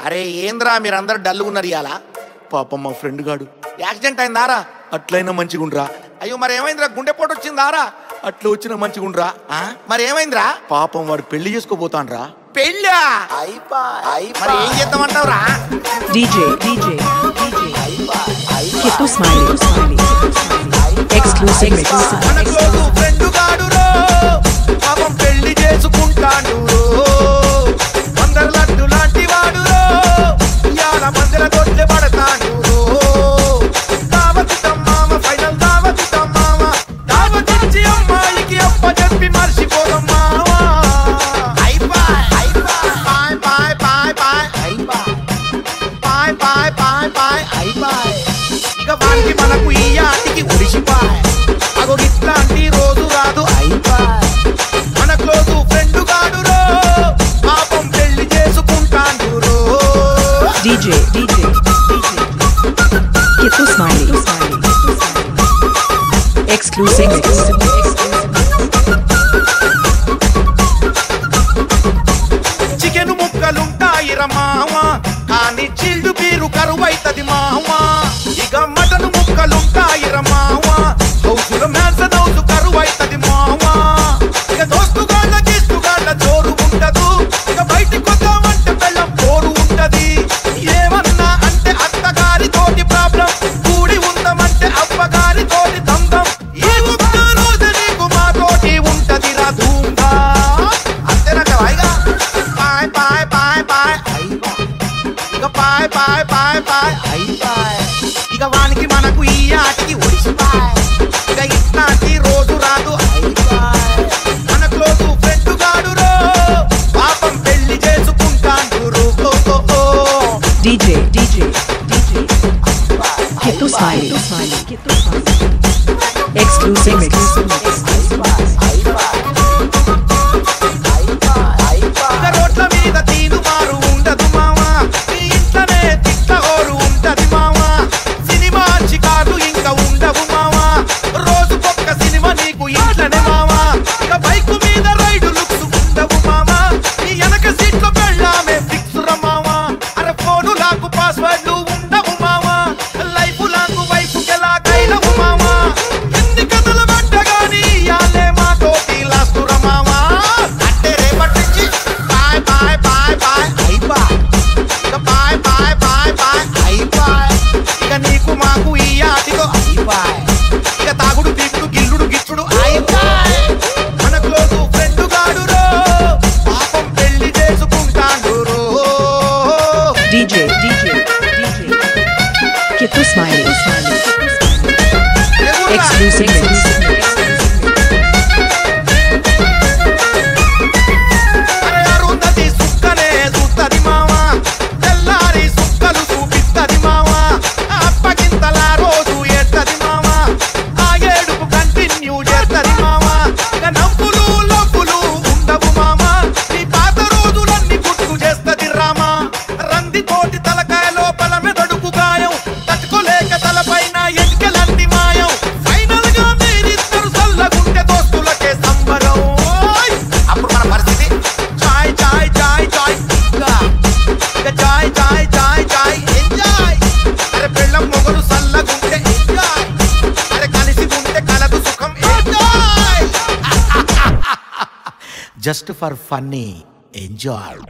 అరే ఏంద్రా మీరందరూ డల్లుగున్నారు ఇయాల? పాపం మా ఫ్రెండ్ గాడు యాక్సిడెంట్ అయిందారా? అట్లయినా మంచిగుండ్రా. అయ్యో మరి ఏమైందిరా? గుండెపోటు వచ్చిందారా? అట్లా వచ్చినా మంచిగుండ్రా. మరి ఏమైందిరా? పాపం వాడు పెళ్లి చేసుకోబోతాన్రా. పెళ్ళా? మరి ఏం చేద్దామంటావురా? DJ Kitu Smiley Exclusive Mix. మన క్లోజ్ ఫ్రెండ్ గాడు రో పాపం పెళ్లి చేసుకుంటాడు రో. అందరు లడ్డు లాంటి వాడు రో ఇయాల మందల దొడ్లే పడతాడు రో. దావతితం మామ ఫైనల్ దావతితం మామ దావతిచ్చి అమ్మాయికి అప్ప చెప్పి మర్చిపోదాం మావా. ఇక వానికి మనకు ఈ ఆటికి ఒడిసిపాయ్. అగో ఇట్లాంటి రోజు రాదు అయిపాయ్. మన క్లోజు ఫ్రెండ్ గాడు రో పాపం పెళ్లి చేసుకుంటాడు రో. DJ Kitu Smiley Exclusive Mix. Chicken ముక్కలుంటాయి రమావా కానీ చిల్డు బీరు కరువైతది మావా. ఇక మటను ముక్కలుంటాయి రమావా హౌసుల మ్యాన్సన్ హౌసు కరువైతది మావా. ఇక దోస్తుగాళ్ళ గీస్తుగాళ్ళ జోరు ఉండదు. ఇక బయటికి వద్దామంటే బెల్లం పోరు ఉంటది. ఏమన్నా అంటే అత్తగారి తోటి ప్రాబ్లం, కూడి ఉందామంటే అవ్వగారి తోటి దందం. ఏ ఒక్క రోజు నీకు మా తోటి ఉంటది రా ధూమ్గా. అంతేనట వైగా పాయ్ పాయ్ పాయ్ పాయ్ ఇక పాయ్ పాయ్ పాయ్ పాయ్ అయిపాయ్. ఇక వానికి మనకు ఈ ఆటికి ఒడిసిపాయ్. ఇక ఇట్లాంటి రోజు రాదు అయిపాయ్. మన క్లోజు ఫ్రెండ్ గాడు రో పాపం పెళ్లి చేసుకుంటాడు రో. DJ Kitu Smiley Exclusive Mix. ఇక రోడ్ల మీద తీను మారు ఉండదు మావా. ఈ ఇంట్లోనే తిట్ల హోరు ఉంటది మావా. సినిమా చికారు ఇంకా ఉండవు మావా. రోజుకొక్క సినిమా నీకు ఇంట్లోనే మావా. ఇక బైకు మీద రైడు లుక్స్ ఉండవు మావా. ఈ వెనక సీట్లో పెళ్ళామే ఫిక్స్ ర మావా. అరే ఫోను లాకు పాస్వర్డ్లు ఉండవు మావా. లైఫ్ లాకు వైఫ్ ఎలాగైనవు మావా. ఎన్ని కథలు పడ్డగాని ఇయాలే మా తోటి లాస్ట్ ర మావా. అంటే రేపటి నుంచి బాయ్ బాయ్ బాయ్ బాయ్ అయిపాయ్. ఇక బాయ్ బాయ్ బాయ్ బాయ్ అయిపాయ్. ఇక నీకు మాకు ఈ ఆటితో అయిపాయ్. ఇక తాగుడు పీకుడు గిల్లుడు గిచ్చుడు అయిపాయ్. మన క్లోజు ఫ్రెండ్ గాడు రో పాపం పెళ్లి చేసుకుంటాడు రో. DJ Kitu Smiley Exclusive Mix. అరే అరుంధతి సుక్కనే చూస్తది మావా. తెల్లారి సుక్కలు చూపిస్తది మావా. అప్పగింతల రోజు ఎత్తది మావా. ఆ ఏడుపు కంటిన్యూ చేస్తది మావా. ఇక నవ్వులు లవ్వులు ఉండవు మామా. ఈ పాత రోజులన్నీ గుర్తు చేస్తది రామా. రంది తోటి తలకాయ లోపల మెదడుకు గాయం. తట్టుకోలేక తలపైన ఎన్నికలన్నీ మాయం. ఫైనల్ గా మీరిద్దరు చల్లగుంటే దోస్తులకే సంబరం. అప్పుడు మన పరిస్థితి చాయ్ చాయ్ చాయ్ చాయ్ ఇక చాయ్ చాయ్ చాయ్ చాయ్ ఎంజాయ్. అరే పెళ్ళం మొగలు చల్లగుంటే ఎంజాయ్. అరే కలిసి ఉంటే కలదు సుఖం enjoy. Just for funny enjoy.